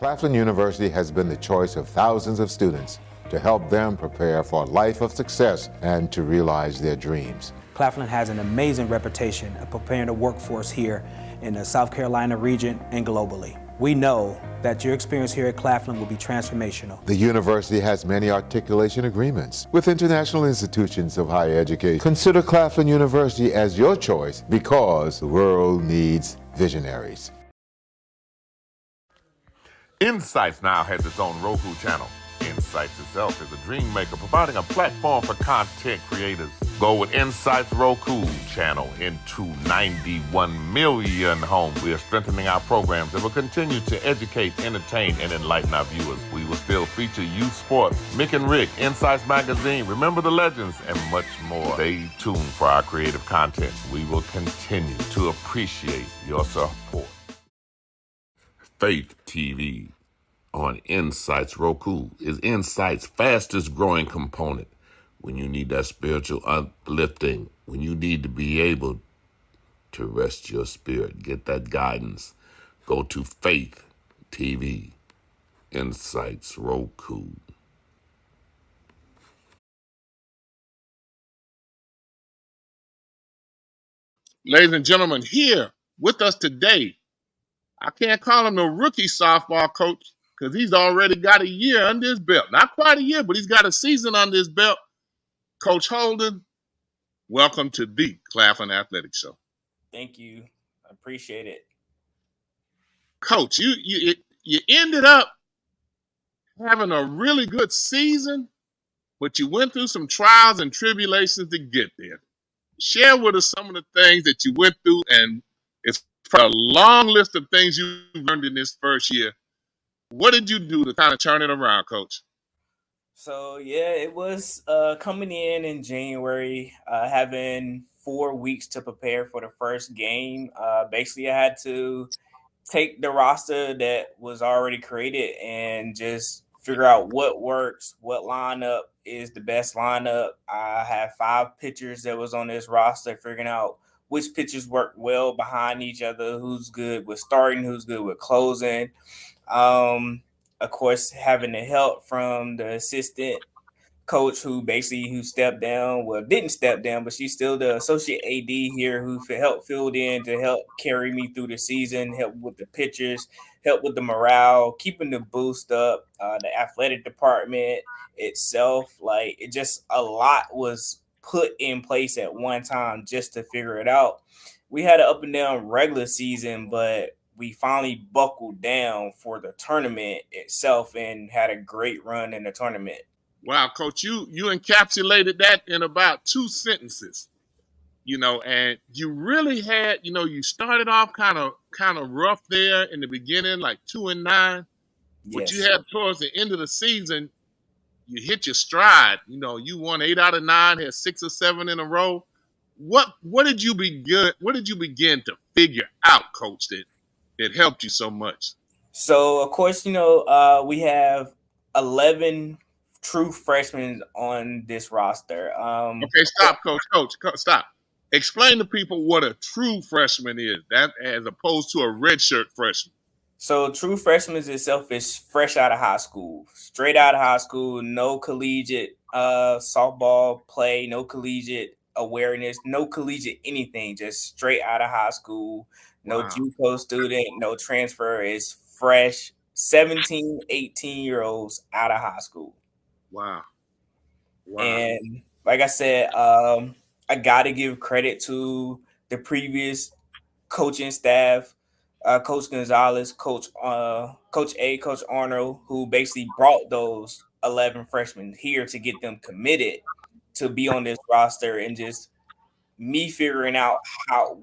Claflin University has been the choice of thousands of students to help them prepare for a life of success and to realize their dreams. Claflin has an amazing reputation of preparing the workforce here in the South Carolina region and globally. We know that your experience here at Claflin will be transformational. The university has many articulation agreements with international institutions of higher education. Consider Claflin University as your choice because the world needs visionaries. INSiiGHTS now has its own Roku channel. INSiiGHTS itself is a dream maker providing a platform for content creators. Go with INSiiGHTS Roku channel into 91 million homes. We are strengthening our programs that will continue to educate, entertain, and enlighten our viewers. We will still feature youth sports, Mick and Rick, INSiiGHTS Magazine, Remember the Legends, and much more. Stay tuned for our creative content. We will continue to appreciate your support. Faith TV on INSiiGHTS Roku is INSiiGHTS' fastest growing component. When you need that spiritual uplifting, when you need to be able to rest your spirit, get that guidance, go to Faith TV, INSiiGHTS Roku. Ladies and gentlemen, here with us today, I can't call him no rookie softball coach because he's already got a year under his belt. Not quite a year, but he's got a season under his belt. Coach Holden, welcome to the Claflin Athletics Show. Thank you. I appreciate it. Coach, you ended up having a really good season, but you went through some trials and tribulations to get there. Share with us some of the things that you went through, and it's a long list of things you learned in this first year. What did you do to kind of turn it around, Coach? So, yeah, it was coming in January, having 4 weeks to prepare for the first game. Basically, I had to take the roster that was already created and just figure out what works, what lineup is the best lineup. I had 5 pitchers that was on this roster, figuring out which pitchers work well behind each other, who's good with starting, who's good with closing. Of course, having the help from the assistant coach who stepped down. Well, didn't step down, but she's still the associate AD here who helped filled in to help carry me through the season, help with the pitchers, help with the morale, keeping the boost up, the athletic department itself. Like, it just a lot was put in place at one time just to figure it out. We had an up and down regular season, but we finally buckled down for the tournament itself and had a great run in the tournament. Wow, Coach, you encapsulated that in about 2 sentences, and you really had, you started off kind of rough there in the beginning, like 2-9, but you had towards the end of the season, you hit your stride. You won 8 out of 9, had 6 or 7 in a row. What did you begin to figure out, Coach, that helped you so much? So, of course, we have 11 true freshmen on this roster. Okay, stop, Coach, stop. Explain to people what a true freshman is, that as opposed to a redshirt freshman. So, true freshman itself is fresh out of high school, straight out of high school, no collegiate softball play, no collegiate awareness, no collegiate anything, just straight out of high school. No JUCO student, no transfer, is fresh 17, 18-year-olds out of high school. Wow. And like I said, I got to give credit to the previous coaching staff, Coach Gonzalez, Coach Arnold, who basically brought those 11 freshmen here to get them committed to be on this roster, and just me figuring out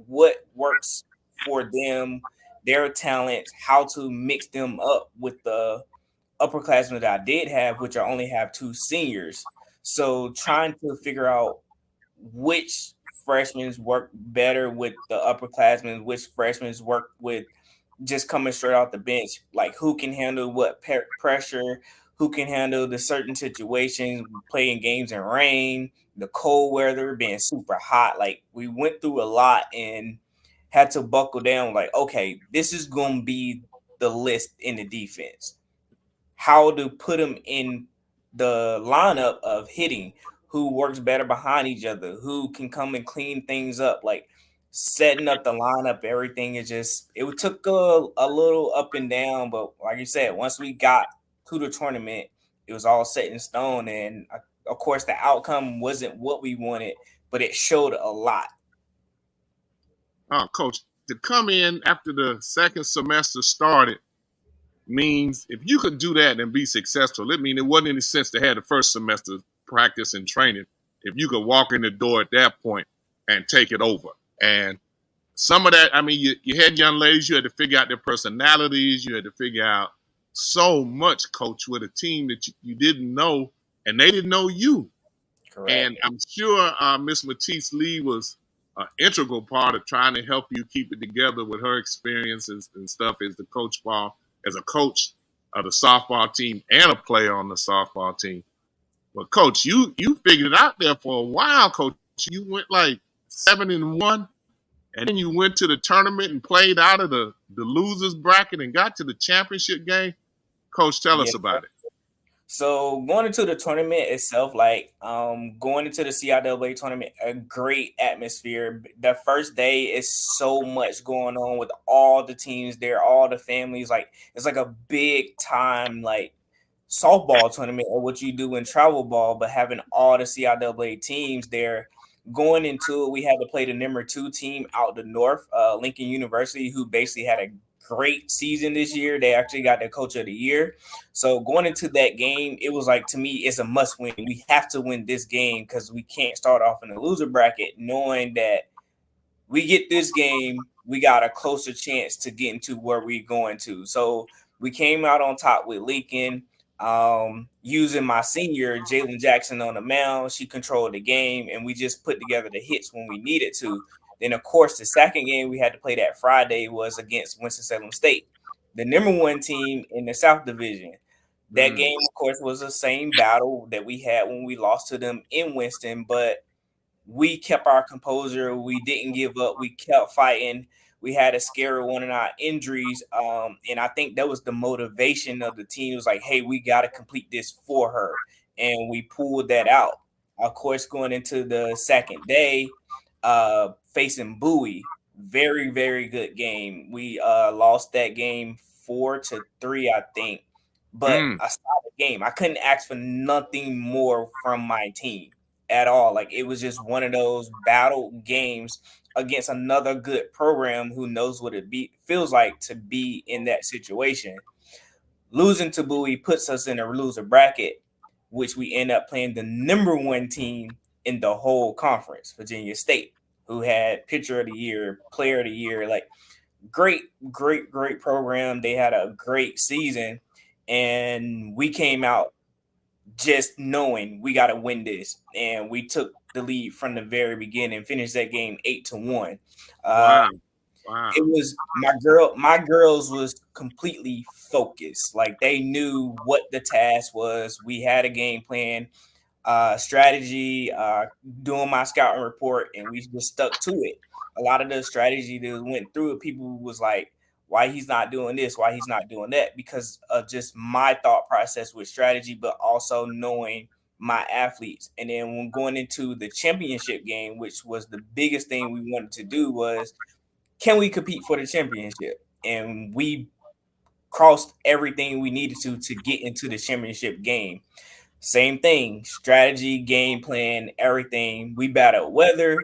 what works for them, their talents, how to mix them up with the upperclassmen that I did have, which I only have 2 seniors. So trying to figure out which freshmen work better with the upperclassmen, which freshmen work with just coming straight off the bench, like who can handle what pressure, who can handle the certain situations, playing games in rain, the cold weather, being super hot. Like, we went through a lot and had to buckle down, like, okay, this is going to be the list in the defense, how to put them in the lineup of hitting, who works better behind each other, who can come and clean things up, like setting up the lineup. Everything is just, it took a little up and down, but like you said, once we got to the tournament, it was all set in stone. And of course, the outcome wasn't what we wanted, but it showed a lot. Coach, to come in after the second semester started means if you could do that and be successful, it means it wasn't any sense to have the first semester practice and training if you could walk in the door at that point and take it over. And some of that, I mean, you had young ladies, you had to figure out their personalities, you had to figure out so much, Coach, with a team that you didn't know, and they didn't know you. Correct. And I'm sure Miss Matisse Lee was an integral part of trying to help you keep it together with her experiences and stuff as the coach ball, as a coach of the softball team and a player on the softball team. But Coach, you figured it out there for a while, Coach. You went like 7-1, and then you went to the tournament and played out of the losers bracket and got to the championship game. Coach, tell us about it. So going into the tournament itself, like going into the CIAA tournament, a great atmosphere. The first day is so much going on with all the teams there, all the families. Like it's like a big time like softball tournament or what you do in travel ball, but having all the CIAA teams there. Going into it, we had to play the number 2 team out the north, Lincoln University, who basically had a great season this year. They actually got their coach of the year. So going into that game, it was like, to me, it's a must win. We have to win this game because we can't start off in the loser bracket knowing that we get this game, we got a closer chance to get into where we're going to. So we came out on top with Lincoln. Using my senior, Jaelyn Jackson, on the mound. She controlled the game, and we just put together the hits when we needed to. Then, of course, the second game we had to play that Friday was against Winston-Salem State, the number 1 team in the South Division. That game, of course, was the same battle that we had when we lost to them in Winston, but we kept our composure. We didn't give up. We kept fighting. We had a scare one in our injuries. And I think that was the motivation of the team. It was like, hey, we got to complete this for her. And we pulled that out. Of course, going into the second day, facing Bowie, very, very good game. We lost that game 4-3, I think. But a solid game. I couldn't ask for nothing more from my team at all. Like, it was just one of those battle games against another good program who knows what it feels like to be in that situation. Losing to Bowie puts us in a loser bracket, which we end up playing the number 1 team in the whole conference, Virginia State, who had pitcher of the year, player of the year, like great program. They had a great season, and we came out just knowing we got to win this, and we took the lead from the very beginning, finished that game 8-1. Wow. It was my girls was completely focused. Like, they knew what the task was. We had a game plan, strategy, doing my scouting report, and we just stuck to it. A lot of the strategy that went through it, people was like, why he's not doing this, why he's not doing that, because of just my thought process with strategy, but also knowing my athletes. And then when going into the championship game, which was the biggest thing we wanted to do, was, can we compete for the championship? And we crossed everything we needed to get into the championship game. Same thing, strategy, game plan, everything. We battled weather.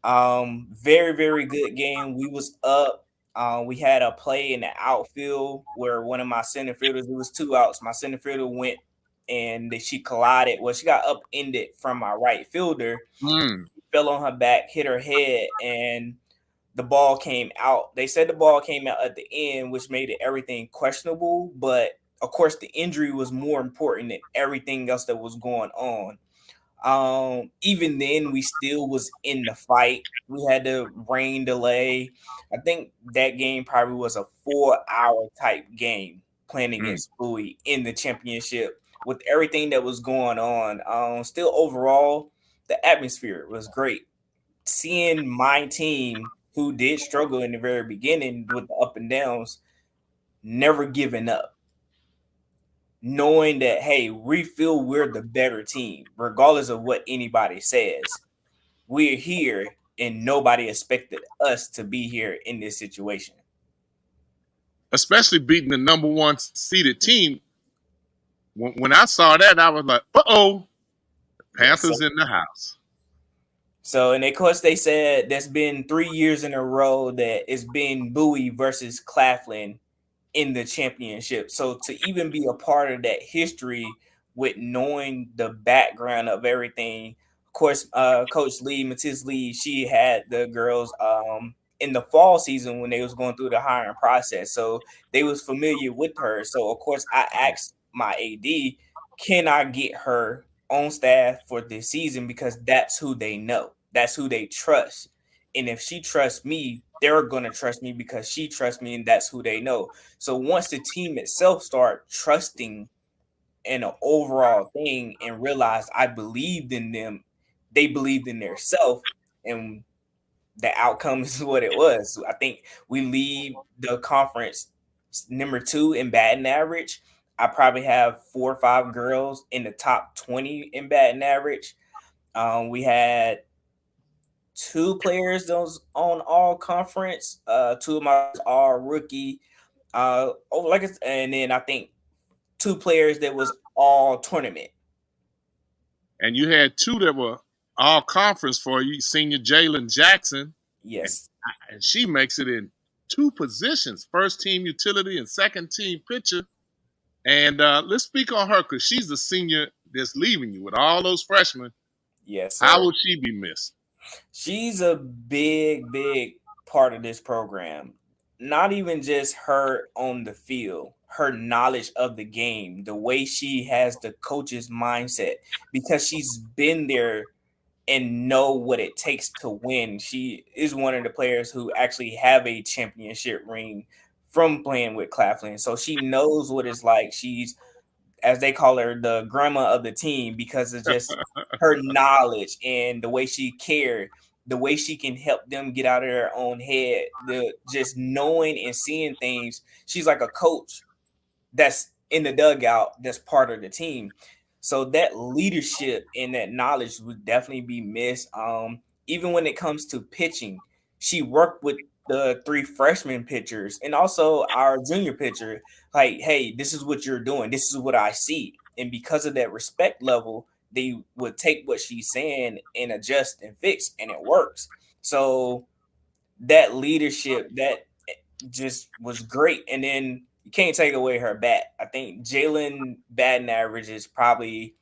Very, very good game. We was up. We had a play in the outfield where one of my center fielders, it was 2 outs. My center fielder went and she collided. Well, she got upended from my right fielder. Fell on her back, hit her head, and the ball came out. They said the ball came out at the end, which made it everything questionable. But of course, the injury was more important than everything else that was going on. Even then, we still was in the fight. We had the rain delay. I think that game probably was a 4-hour type game playing against Bowie in the championship with everything that was going on. Still, overall, the atmosphere was great. Seeing my team, who did struggle in the very beginning with the up and downs, never giving up, knowing that, hey, we feel we're the better team, regardless of what anybody says. We're here, and nobody expected us to be here in this situation. Especially beating the number one seeded team. When I saw that, I was like, uh-oh, Yes. Panthers in the house. So, and of course, they said there's been 3 years in a row that it's been Bowie versus Claflin in the championship. So to even be a part of that history with knowing the background of everything, of course, Coach Lee, Matisse Lee, she had the girls in the fall season when they was going through the hiring process. So they was familiar with her. So of course I asked my AD, can I get her on staff for this season? Because that's who they know. That's who they trust. And if she trusts me, they're going to trust me because she trusts me, and that's who they know. So once the team itself start trusting in an overall thing and realize I believed in them, they believed in their self, and the outcome is what it was. I think we lead the conference number 2 in batting average. I probably have 4 or 5 girls in the top 20 in batting average. We had 2 players that was on all conference. 2 of my all rookie. And then I think 2 players that was all tournament. And you had 2 that were all conference for you, senior Jaelyn Jackson. Yes. And she makes it in 2 positions, first team utility and second team pitcher. And let's speak on her because she's the senior that's leaving you with all those freshmen. Yes, sir. How will she be missed? She's a big, big part of this program. Not even just her on the field, her knowledge of the game, the way she has the coach's mindset, because she's been there and know what it takes to win. She is one of the players who actually have a championship ring from playing with Claflin. So she knows what it's like. She's, as they call her, the grandma of the team, because of just her knowledge and the way she cared, the way she can help them get out of their own head, the just knowing and seeing things. She's like a coach that's in the dugout, that's part of the team. So that leadership and that knowledge would definitely be missed. Even when it comes to pitching, she worked with the 3 freshman pitchers and also our junior pitcher. Like, hey, this is what you're doing. This is what I see. And because of that respect level, they would take what she's saying and adjust and fix, and it works. So that leadership, that just was great. And then you can't take away her bat. I think Jaelyn batting average is probably,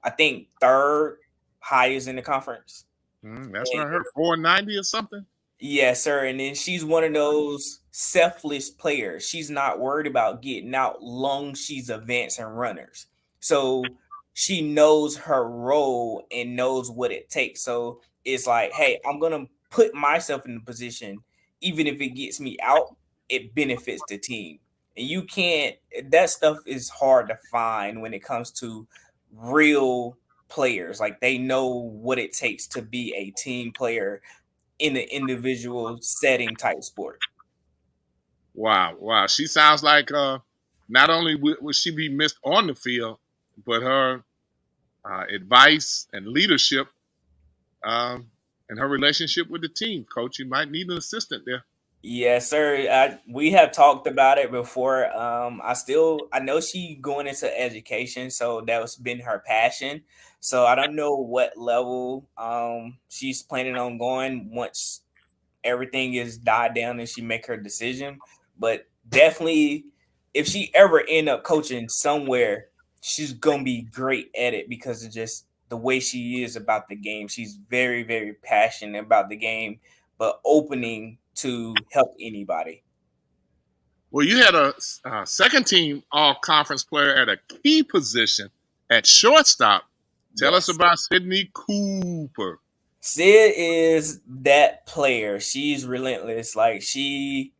I think, 3rd highest in the conference. That's what I heard, 490 or something. Yes, sir. And then she's one of those selfless players. She's not worried about getting out long. She's advancing runners. So she knows her role and knows what it takes. So it's like, hey, I'm going to put myself in the position, even if it gets me out, it benefits the team. And you can't, that stuff is hard to find when it comes to real players. Like, they know what it takes to be a team player in an individual setting type sport. Wow. She sounds like not only will she be missed on the field, but her advice and leadership and her relationship with the team. Coach, you might need an assistant there. Yes, sir. We have talked about it before. I know she going into education, so that's been her passion. So I don't know what level she's planning on going once everything is died down and she make her decision. But definitely, if she ever end up coaching somewhere, she's gonna be great at it because of just the way she is about the game. She's very, very passionate about the game, but opening to help anybody. Well, you had a second team all conference player at a key position at shortstop. Tell us about Cydney Cooper. Sid is that player. She's relentless. Like, she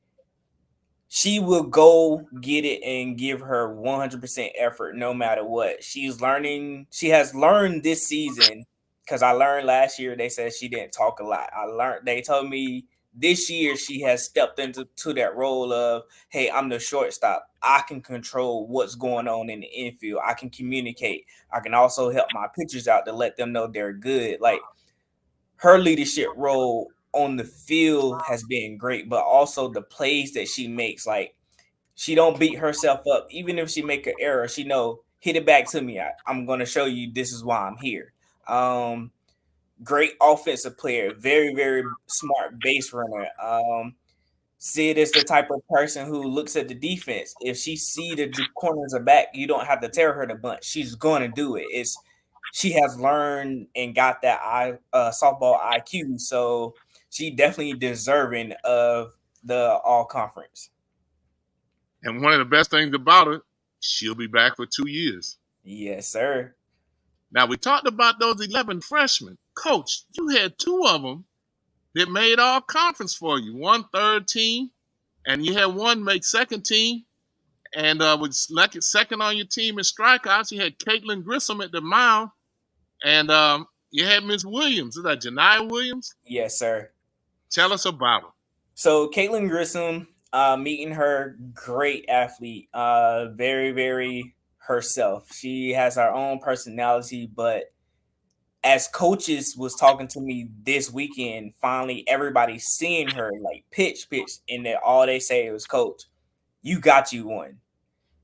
will go get it and give her 100% effort no matter what. She has learned this season, because I learned last year they said she didn't talk a lot. They told me this year she has stepped into that role of, hey, I'm the shortstop. I can control what's going on in the infield. I can communicate. I can also help my pitchers out to let them know they're good. Like, her leadership role on the field has been great, but also the plays that she makes, like, she don't beat herself up. Even if she make an error, she know, hit it back to me. I'm going to show you this is why I'm here. Great offensive player, very, very smart base runner. Sid is the type of person who looks at the defense. If she see the corners are back, you don't have to tell her to bunt. She's going to do it. She has learned and got that softball IQ, so she definitely deserving of the all conference. And one of the best things about her, she'll be back for 2 years. Yes, sir. Now, we talked about those 11 freshmen. Coach, you had 2 of them that made all conference for you. One third team, and you had one make second team, and was selected second on your team in strikeouts. You had Katelyn Grissom at the mound, and you had Miss Williams. Is that Jeniah Williams? Yes, sir. Tell us about her. So Katelyn Grissom, meeting her, great athlete, very, very herself. She has her own personality, but as coaches was talking to me this weekend, finally everybody seeing her like pitch, and then all they say was, Coach, you got you one.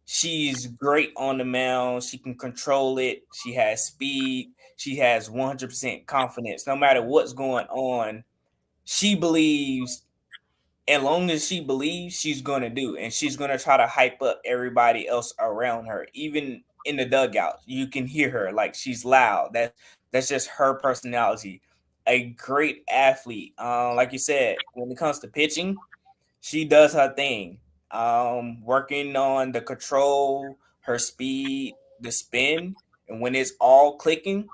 She's great on the mound. She can control it. She has speed. She has 100% confidence. No matter what's going on, she believes. As long as she believes, she's going to do. And she's going to try to hype up everybody else around her. Even in the dugout, you can hear her. Like, she's loud. That's just her personality. A great athlete. Like you said, when it comes to pitching, she does her thing. Working on the control, her speed, the spin, and when it's all clicking,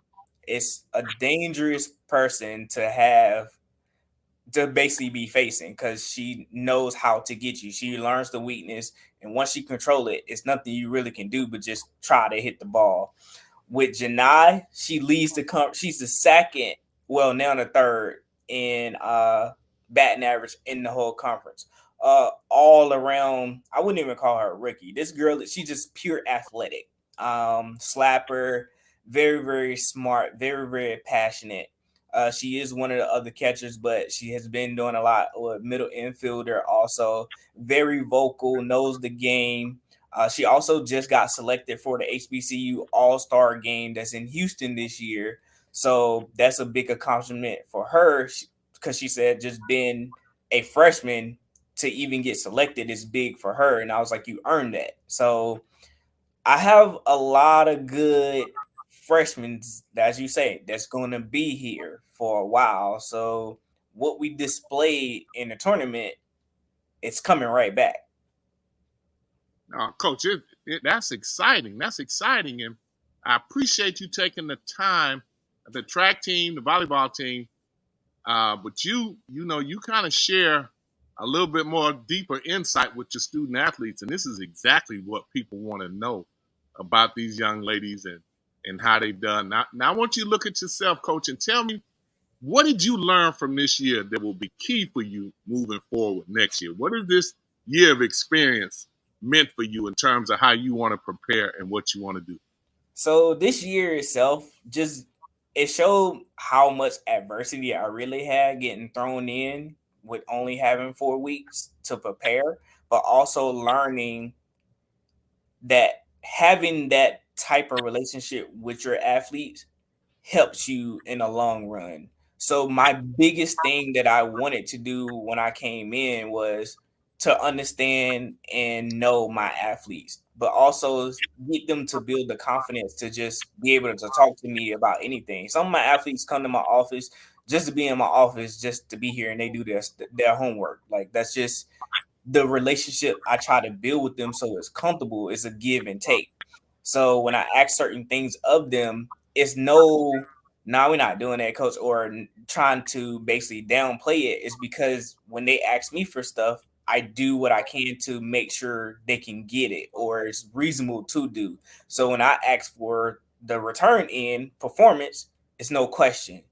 it's a dangerous person to have to basically be facing, because she knows how to get you. She learns the weakness, and once she control it, it's nothing you really can do but just try to hit the ball. With Jeniah, she leads the she's the second, well, now the third in batting average in the whole conference. All around, I wouldn't even call her a rookie. This girl, she's just pure athletic. Slapper, very, very smart, very, very passionate. She is one of the other catchers, but she has been doing a lot with middle infielder. Also, very vocal, knows the game. She also just got selected for the HBCU All-Star game that's in Houston this year. So that's a big accomplishment for her, because she said just being a freshman to even get selected is big for her. And I was like, you earned that. So I have a lot of good freshmen, as you say, that's going to be here for a while. So what we displayed in the tournament, it's coming right back. Coach, that's exciting. That's exciting. And I appreciate you taking the time, the track team, the volleyball team, but you kind of share a little bit more deeper insight with your student athletes. And this is exactly what people want to know about these young ladies and how they've done. Now I want you to look at yourself, Coach, and tell me, what did you learn from this year that will be key for you moving forward next year? What is this year of experience meant for you in terms of how you want to prepare and what you want to do? So this year itself, it showed how much adversity I really had getting thrown in with only having 4 weeks to prepare, but also learning that having that type of relationship with your athletes helps you in the long run. So my biggest thing that I wanted to do when I came in was to understand and know my athletes, but also get them to build the confidence to just be able to talk to me about anything. Some of my athletes come to my office just to be in my office, just to be here, and they do their homework. Like, that's just the relationship I try to build with them, so it's comfortable. It's a give and take. So when I ask certain things of them, it's no, we're not doing that, coach, or trying to basically downplay it. It's because when they ask me for stuff, I do what I can to make sure they can get it, or it's reasonable to do. So when I ask for the return in performance, it's no question.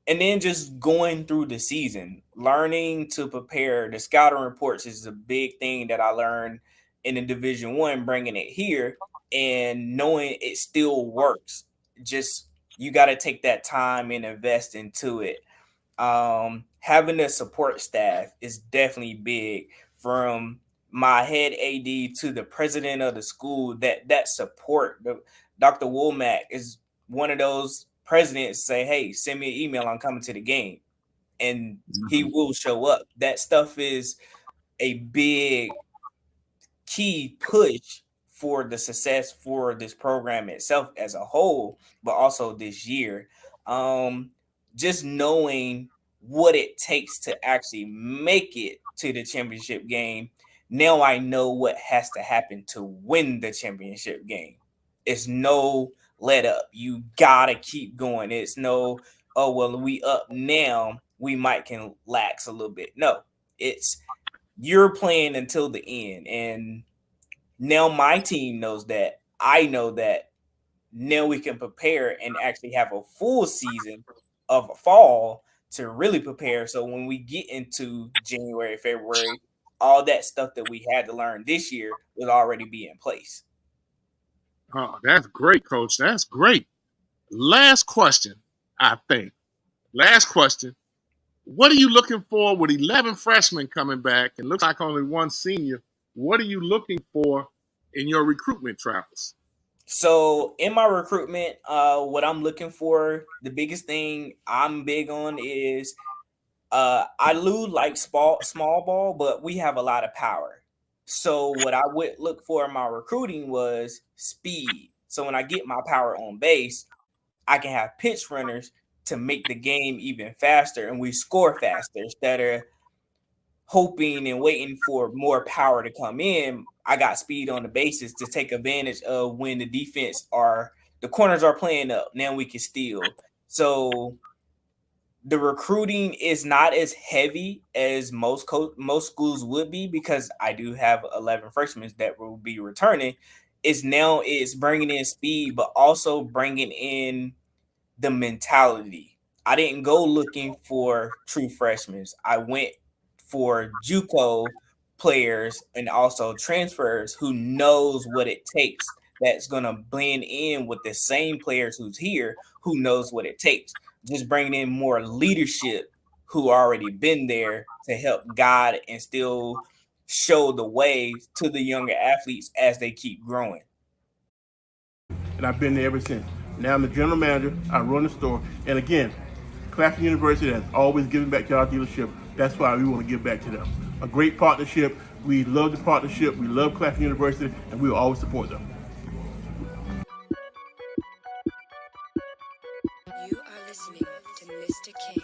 And then just going through the season, learning to prepare. The scouting reports is a big thing that I learned in the Division I, bringing it here and knowing it still works. Just you got to take that time and invest into it. Having a support staff is definitely big, from my head AD to the president of the school. That support, Dr. Womack is one of those presidents. Say, hey, send me an email, I'm coming to the game, and he will show up. That stuff is a big key push for the success for this program itself as a whole, but also this year. Just knowing what it takes to actually make it to the championship game. Now I know what has to happen to win the championship game. It's no let up. You gotta keep going. It's no, oh well, we up now, we might can lax a little bit. No, it's you're playing until the end. And now my team knows that. I know that. Now we can prepare and actually have a full season of fall to really prepare. So when we get into January, February, all that stuff that we had to learn this year will already be in place. Oh, that's great, Coach. That's great. Last question, I think. Last question. What are you looking for with 11 freshmen coming back and looks like only one senior? What are you looking for in your recruitment travels? So in my recruitment, what I'm looking for, the biggest thing I'm big on is I like small ball, but we have a lot of power. So what I would look for in my recruiting was speed. So when I get my power on base, I can have pitch runners to make the game even faster, and we score faster instead of hoping and waiting for more power to come in. I got speed on the bases to take advantage of when the corners are playing up. Now we can steal. So the recruiting is not as heavy as most schools would be, because I do have 11 freshmen that will be returning. It's bringing in speed, but also bringing in the mentality. I didn't go looking for true freshmen. I went for JUCO players and also transfers who knows what it takes, that's going to blend in with the same players who's here, who knows what it takes. Just bringing in more leadership who already been there to help guide and still show the way to the younger athletes as they keep growing. And I've been there ever since. Now I'm the general manager. I run the store. And again, Claflin University has always given back to our dealership. That's why we want to give back to them. A great partnership. We love the partnership. We love Claflin University, and we will always support them. You are listening to Mr. King.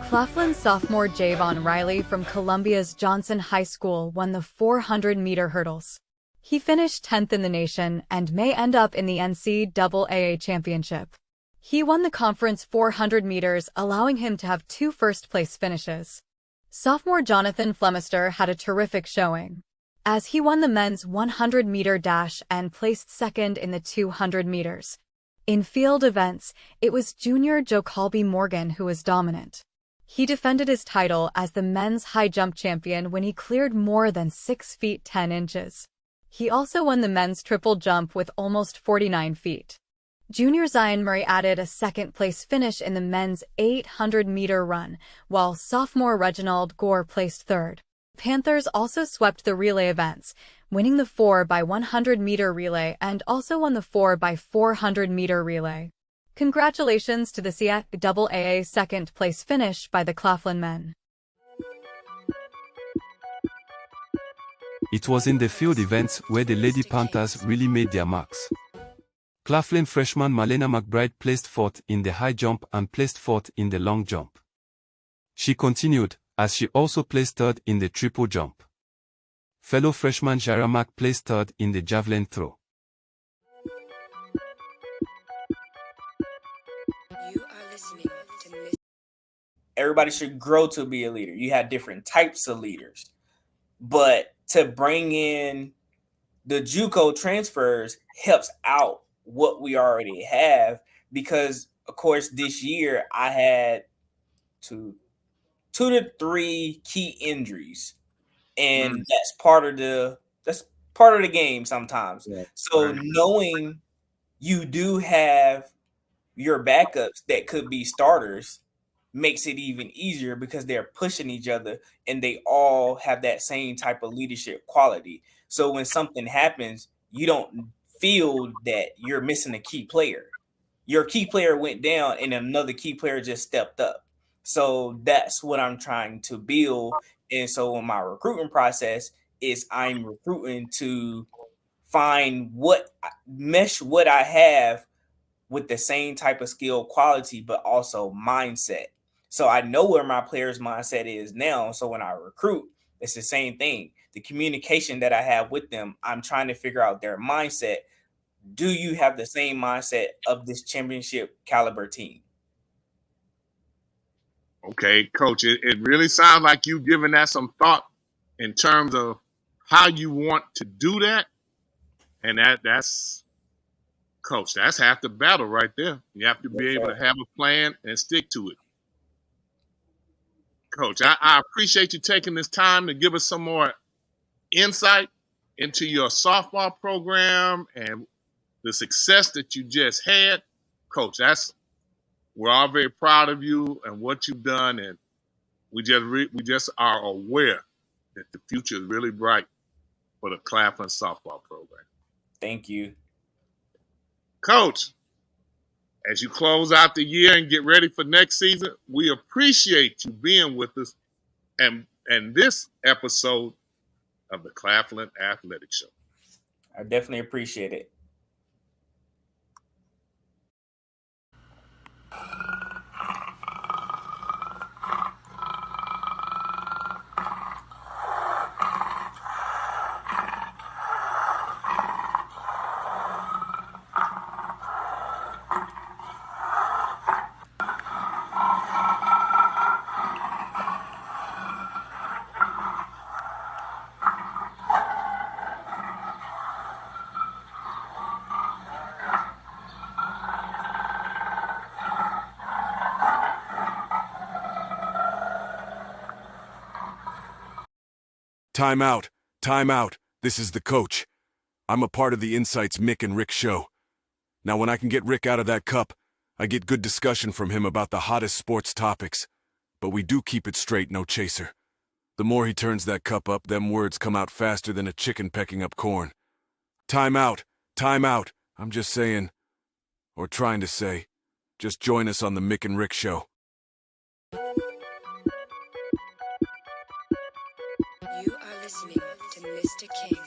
Claflin sophomore Javon Riley from Columbia's Johnson High School won the 400-meter hurdles. He finished 10th in the nation and may end up in the NCAA championship. He won the conference 400 meters, allowing him to have 2 first-place finishes. Sophomore Jonathan Flemister had a terrific showing, as he won the men's 100-meter dash and placed second in the 200 meters. In field events, it was junior Joe Morgan who was dominant. He defended his title as the men's high jump champion when he cleared more than 6 feet 10 inches. He also won the men's triple jump with almost 49 feet. Junior Zion Murray added a second-place finish in the men's 800-meter run, while sophomore Reginald Gore placed third. Panthers also swept the relay events, winning the 4x100-meter relay and also won the 4x400-meter relay. Congratulations to the CIAA second-place finish by the Claflin men. It was in the field events where the Lady Panthers really made their marks. Claflin freshman Malena McBride placed 4th in the high jump and placed 4th in the long jump. She continued, as she also placed 3rd in the triple jump. Fellow freshman Jara Mack placed 3rd in the javelin throw. You are listening to Mr. Everybody should grow to be a leader. You have different types of leaders. But to bring in the JUCO transfers helps out what we already have, because, of course, this year I had two to three key injuries, and that's part of the game sometimes. Yeah. So Right. knowing you do have your backups that could be starters makes it even easier because they're pushing each other and they all have that same type of leadership quality. So when something happens, you don't feel that you're missing a key player. Your key player went down and another key player just stepped up. So that's what I'm trying to build. And so in my recruitment process is I'm recruiting to find mesh what I have with the same type of skill quality, but also mindset. So I know where my player's mindset is now. So when I recruit, it's the same thing. The communication that I have with them, I'm trying to figure out their mindset. Do you have the same mindset of this championship caliber team? Okay, Coach, it really sounds like you've given that some thought in terms of how you want to do that. And that's Coach, that's half the battle right there. You have to be able to have a plan and stick to it. Coach, I appreciate you taking this time to give us some more insight into your softball program and the success that you just had. Coach, we're all very proud of you and what you've done, and we just are aware that the future is really bright for the Claflin softball program. Thank you. Coach, as you close out the year and get ready for next season, we appreciate you being with us and this episode of the Claflin Athletics Show. I definitely appreciate it. Time out. Time out. This is the coach. I'm a part of the Insights Mick and Rick show. Now, when I can get Rick out of that cup, I get good discussion from him about the hottest sports topics. But we do keep it straight, no chaser. The more he turns that cup up, them words come out faster than a chicken pecking up corn. Time out. Time out. I'm just saying, or trying to say, just join us on the Mick and Rick show. You are listening to Mr. King.